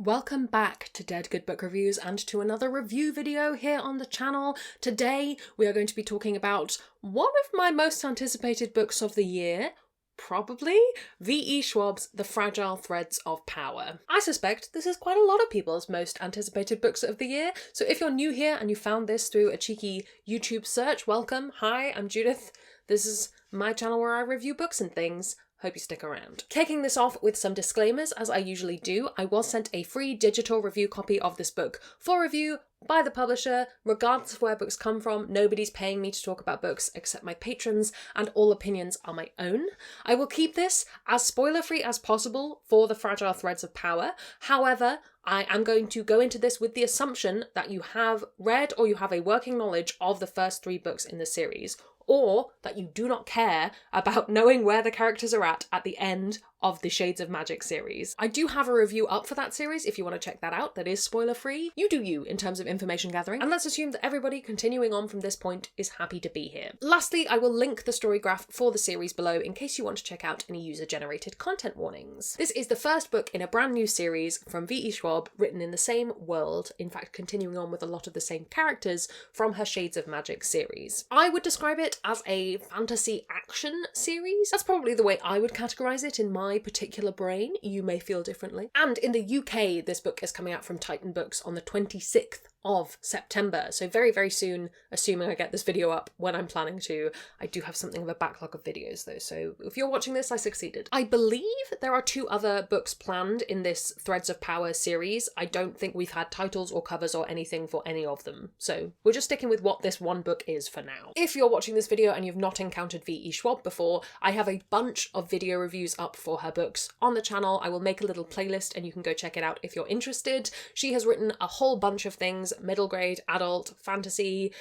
Welcome back to Dead Good Book Reviews and to another review video here on the channel. Today we are going to be talking about one of my most anticipated books of the year, probably, V.E. Schwab's The Fragile Threads of Power. I suspect this is quite a lot of people's most anticipated books of the year, so if you're new here and you found this through a cheeky YouTube search, welcome. Hi, I'm Judith. This is my channel where I review books and things. Hope you stick around. Kicking this off with some disclaimers, as I usually do, I was sent a free digital review copy of this book for review by the publisher. Regardless of where books come from, nobody's paying me to talk about books except my patrons, and all opinions are my own. I will keep this as spoiler-free as possible for The Fragile Threads of Power. However, I am going to go into this with the assumption that you have read or you have a working knowledge of the first 3 books in the series, or that you do not care about knowing where the characters are at the end of the Shades of Magic series. I do have a review up for that series if you want to check that out. That is spoiler free. You do you in terms of information gathering, and let's assume that everybody continuing on from this point is happy to be here. Lastly, I will link the story graph for the series below in case you want to check out any user-generated content warnings. This is the first book in a brand new series from V.E. Schwab, written in the same world, in fact continuing on with a lot of the same characters from her Shades of Magic series. I would describe it as a fantasy action series. That's probably the way I would categorise it in my particular brain. You may feel differently. And in the UK, this book is coming out from Titan Books on the 26th of September, so very, very soon, assuming I get this video up when I'm planning to. I do have something of a backlog of videos though, so if you're watching this, I succeeded. I believe there are 2 other books planned in this Threads of Power series. I don't think we've had titles or covers or anything for any of them, so we're just sticking with what this one book is for now. If you're watching this video and you've not encountered V.E. Schwab before, I have a bunch of video reviews up for her books on the channel. I will make a little playlist and you can go check it out if you're interested. She has written a whole bunch of things: middle grade, adult, fantasy,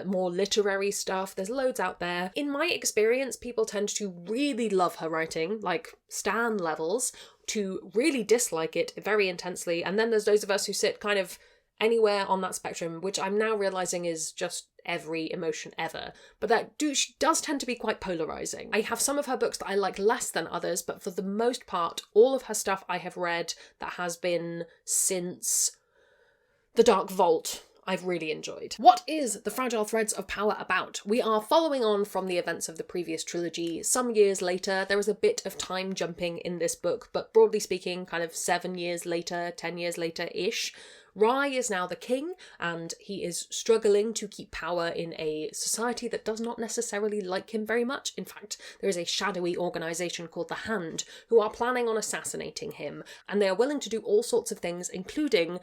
more literary stuff. There's loads out there. In my experience, people tend to really love her writing, like stan levels, to really dislike it very intensely, and then there's those of us who sit kind of anywhere on that spectrum, which I'm now realising is just every emotion ever, but she does tend to be quite polarising. I have some of her books that I like less than others, but for the most part, all of her stuff I have read that has been since The Dark Vault, I've really enjoyed. What is The Fragile Threads of Power about? We are following on from the events of the previous trilogy some years later. There is a bit of time jumping in this book, but broadly speaking, kind of 7 years later, 10 years later-ish. Rai is now the king, and he is struggling to keep power in a society that does not necessarily like him very much. In fact, there is a shadowy organisation called the Hand who are planning on assassinating him, and they are willing to do all sorts of things, including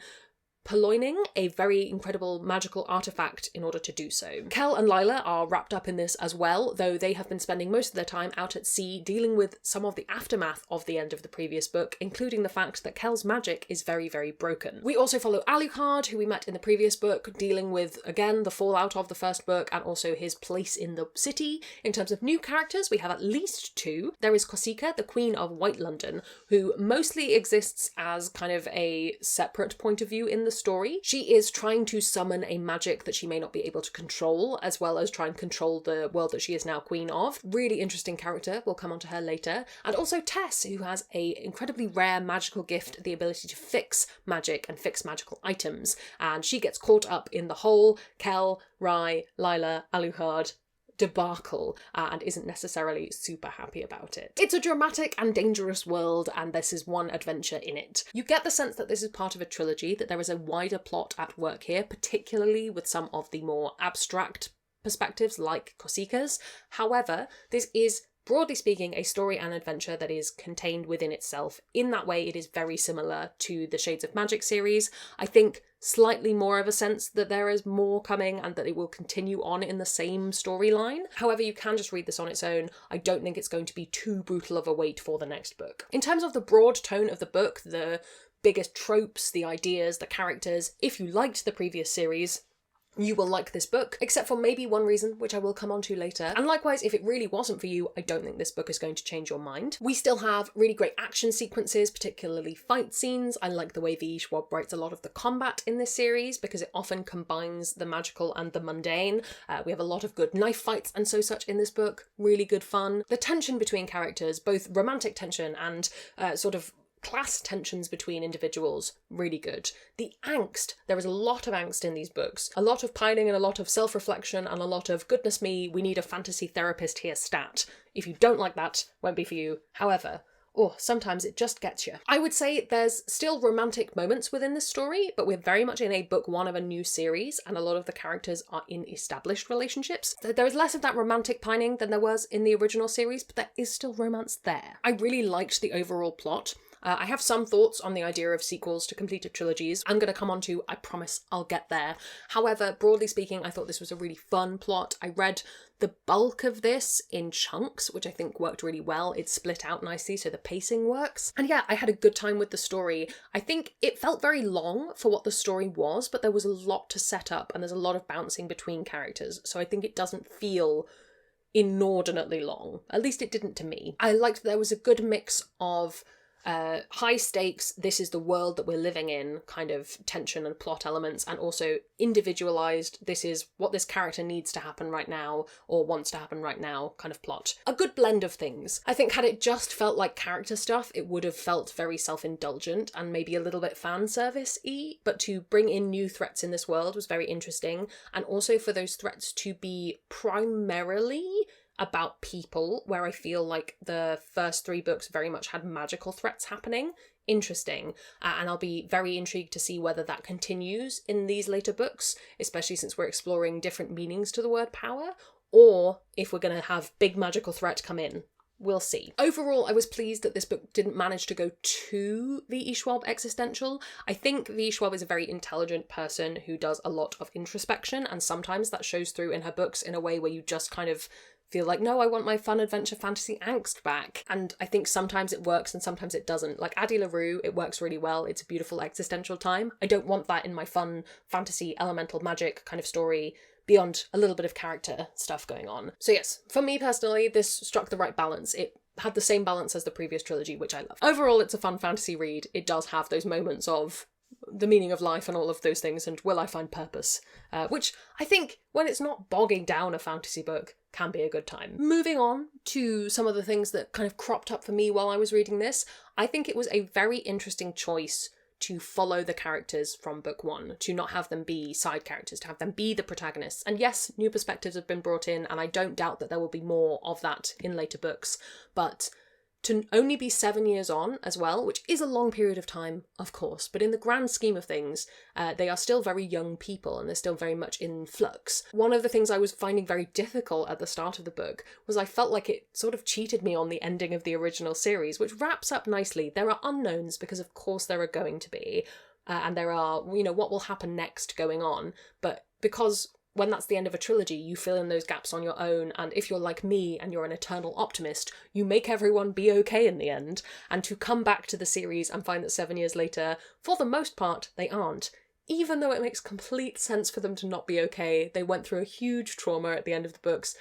purloining a very incredible magical artifact in order to do so. Kel and Lila are wrapped up in this as well, though they have been spending most of their time out at sea dealing with some of the aftermath of the end of the previous book, including the fact that Kel's magic is very, very broken. We also follow Alucard, who we met in the previous book, dealing with, again, the fallout of the first book and also his place in the city. In terms of new characters, we have at least 2. There is Kosika, the Queen of White London, who mostly exists as kind of a separate point of view in the story. She is trying to summon a magic that she may not be able to control, as well as try and control the world that she is now queen of. Really interesting character, we'll come on to her later. And also Tess, who has a incredibly rare magical gift, the ability to fix magic and fix magical items, and she gets caught up in the whole Kel, Rai, Lila, Alucard debacle and isn't necessarily super happy about it. It's a dramatic and dangerous world, and this is one adventure in it. You get the sense that this is part of a trilogy, that there is a wider plot at work here, particularly with some of the more abstract perspectives like Kosika's. However, this is, broadly speaking, a story and adventure that is contained within itself. In that way, it is very similar to the Shades of Magic series. I think slightly more of a sense that there is more coming and that it will continue on in the same storyline. However, you can just read this on its own. I don't think it's going to be too brutal of a wait for the next book. In terms of the broad tone of the book, the biggest tropes, the ideas, the characters, if you liked the previous series, you will like this book, except for maybe one reason, which I will come on to later. And likewise, if it really wasn't for you, I don't think this book is going to change your mind. We still have really great action sequences, particularly fight scenes. I like the way V.E. Schwab writes a lot of the combat in this series because it often combines the magical and the mundane. We have a lot of good knife fights and such in this book. Really good fun. The tension between characters, both romantic tension and sort of class tensions between individuals, really good. The angst, there is a lot of angst in these books. A lot of pining and a lot of self-reflection and a lot of, goodness me, we need a fantasy therapist here stat. If you don't like that, won't be for you. However, sometimes it just gets you. I would say there's still romantic moments within this story, but we're very much in a book one of a new series, and a lot of the characters are in established relationships. So there is less of that romantic pining than there was in the original series, but there is still romance there. I really liked the overall plot. I have some thoughts on the idea of sequels to completed trilogies. I'm going to come on to, I promise I'll get there. However, broadly speaking, I thought this was a really fun plot. I read the bulk of this in chunks, which I think worked really well. It's split out nicely, so the pacing works. And yeah, I had a good time with the story. I think it felt very long for what the story was, but there was a lot to set up, and there's a lot of bouncing between characters, so I think it doesn't feel inordinately long. At least it didn't to me. I liked that there was a good mix of high stakes, this is the world that we're living in, kind of tension and plot elements, and also individualized, this is what this character needs to happen right now, or wants to happen right now, kind of plot. A good blend of things. I think had it just felt like character stuff, it would have felt very self-indulgent and maybe a little bit fan service-y, but to bring in new threats in this world was very interesting, and also for those threats to be primarily about people, where I feel like the first 3 books very much had magical threats happening. Interesting. And I'll be very intrigued to see whether that continues in these later books, especially since we're exploring different meanings to the word power, or if we're going to have big magical threat come in. We'll see. Overall, I was pleased that this book didn't manage to go too V.E. Schwab existential. I think V.E. Schwab is a very intelligent person who does a lot of introspection, and sometimes that shows through in her books in a way where you just kind of feel like, no, I want my fun adventure fantasy angst back. And I think sometimes it works and sometimes it doesn't. Like Addie LaRue, it works really well. It's a beautiful existential time. I don't want that in my fun fantasy elemental magic kind of story beyond a little bit of character stuff going on. So yes, for me personally, this struck the right balance. It had the same balance as the previous trilogy, which I love. Overall, it's a fun fantasy read. It does have those moments of the meaning of life and all of those things, and will I find purpose? Which I think, when it's not bogging down a fantasy book, can be a good time. Moving on to some of the things that kind of cropped up for me while I was reading this, I think it was a very interesting choice to follow the characters from book one, to not have them be side characters, to have them be the protagonists. And yes, new perspectives have been brought in, and I don't doubt that there will be more of that in later books, but to only be 7 years on as well, which is a long period of time, of course, but in the grand scheme of things, they are still very young people and they're still very much in flux. One of the things I was finding very difficult at the start of the book was I felt like it sort of cheated me on the ending of the original series, which wraps up nicely. There are unknowns, because of course there are going to be, and there are, what will happen next going on, but because when that's the end of a trilogy, you fill in those gaps on your own, and if you're like me and you're an eternal optimist, you make everyone be okay in the end. And to come back to the series and find that 7 years later, for the most part, they aren't. Even though it makes complete sense for them to not be okay, they went through a huge trauma at the end of the books.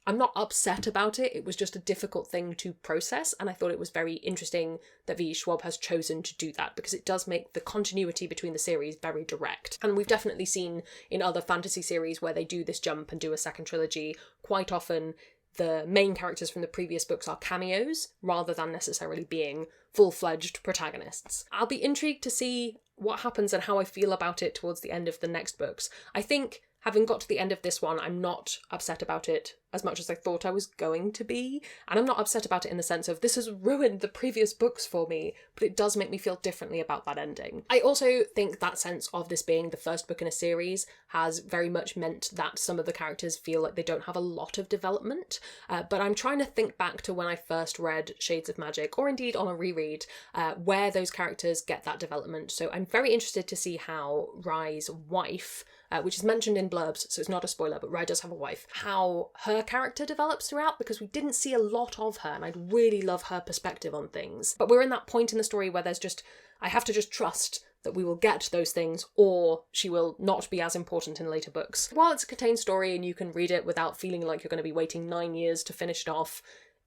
I'm not upset about it, it was just a difficult thing to process, and I thought it was very interesting that V. Schwab has chosen to do that, because it does make the continuity between the series very direct. And we've definitely seen in other fantasy series where they do this jump and do a second trilogy, quite often the main characters from the previous books are cameos, rather than necessarily being full-fledged protagonists. I'll be intrigued to see what happens and how I feel about it towards the end of the next books. I think, having got to the end of this one, I'm not upset about it as much as I thought I was going to be. And I'm not upset about it in the sense of, this has ruined the previous books for me, but it does make me feel differently about that ending. I also think that sense of this being the first book in a series has very much meant that some of the characters feel like they don't have a lot of development. But I'm trying to think back to when I first read Shades of Magic, or indeed on a reread, where those characters get that development. So I'm very interested to see how Rye's wife, which is mentioned in blurbs, so it's not a spoiler, but Rye does have a wife, how her character develops throughout, because we didn't see a lot of her, and I'd really love her perspective on things. But we're in that point in the story where I have to just trust that we will get those things, or she will not be as important in later books. While it's a contained story and you can read it without feeling like you're going to be waiting 9 years to finish it off,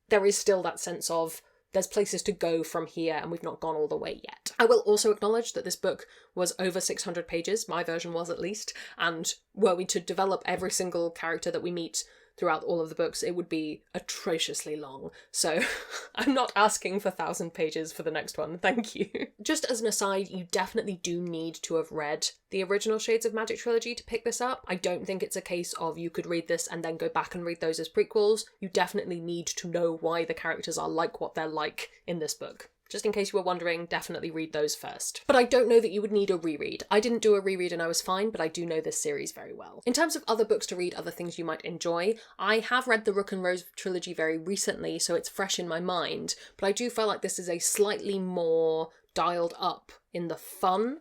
there is still that sense of, there's places to go from here and we've not gone all the way yet. I will also acknowledge that this book was over 600 pages, my version was at least, and were we to develop every single character that we meet throughout all of the books, it would be atrociously long. So I'm not asking for 1,000 pages for the next one, thank you. Just as an aside, you definitely do need to have read the original Shades of Magic trilogy to pick this up. I don't think it's a case of you could read this and then go back and read those as prequels. You definitely need to know why the characters are like what they're like in this book. Just in case you were wondering, definitely read those first. But I don't know that you would need a reread. I didn't do a reread and I was fine, but I do know this series very well. In terms of other books to read, other things you might enjoy, I have read the Rook and Rose trilogy very recently, so it's fresh in my mind, but I do feel like this is a slightly more dialed up in the fun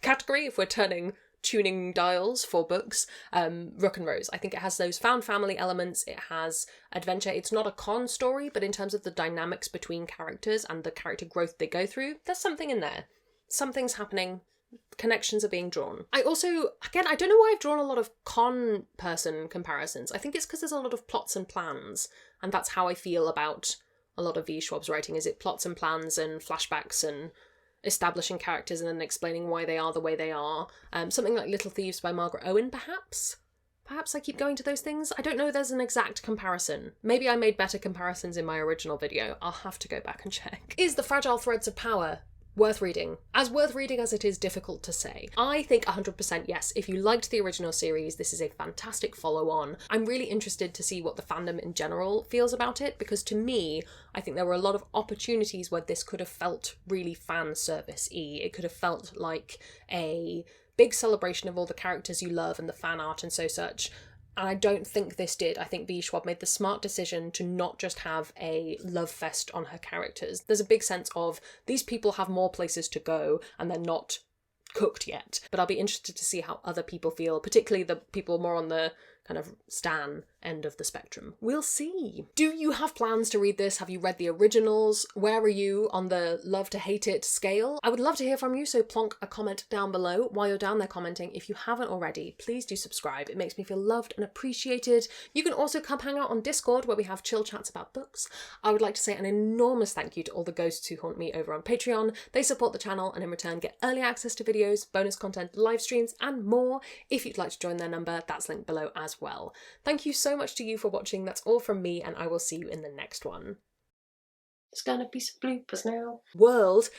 category, if we're tuning dials for books. Rook and Rose, I think it has those found family elements, it has adventure. It's not a con story, but in terms of the dynamics between characters and the character growth they go through, there's something in there. Something's happening. Connections are being drawn. I also, again, I don't know why I've drawn a lot of con person comparisons. I think it's because there's a lot of plots and plans, and that's how I feel about a lot of V. Schwab's writing. Is it plots and plans and flashbacks and establishing characters and then explaining why they are the way they are. Something like Little Thieves by Margaret Owen, perhaps? Perhaps I keep going to those things? I don't know there's an exact comparison. Maybe I made better comparisons in my original video. I'll have to go back and check. Is The Fragile Threads of Power worth reading? As worth reading as it is difficult to say. I think 100% yes. If you liked the original series, this is a fantastic follow-on. I'm really interested to see what the fandom in general feels about it, because to me, I think there were a lot of opportunities where this could have felt really fan service-y. It could have felt like a big celebration of all the characters you love and the fan art and such. And I don't think this did. I think V. Schwab made the smart decision to not just have a love fest on her characters. There's a big sense of these people have more places to go and they're not cooked yet. But I'll be interested to see how other people feel, particularly the people more on the kind of stan end of the spectrum. We'll see. Do you have plans to read this? Have you read the originals? Where are you on the love to hate it scale? I would love to hear from you, so plonk a comment down below while you're down there commenting. If you haven't already, please do subscribe. It makes me feel loved and appreciated. You can also come hang out on Discord where we have chill chats about books. I would like to say an enormous thank you to all the ghosts who haunt me over on Patreon. They support the channel and in return get early access to videos, bonus content, live streams and more. If you'd like to join their number, that's linked below as well. Thank you so much to you for watching. That's all from me, and I will see you in the next one. It's gonna be some bloopers now. World.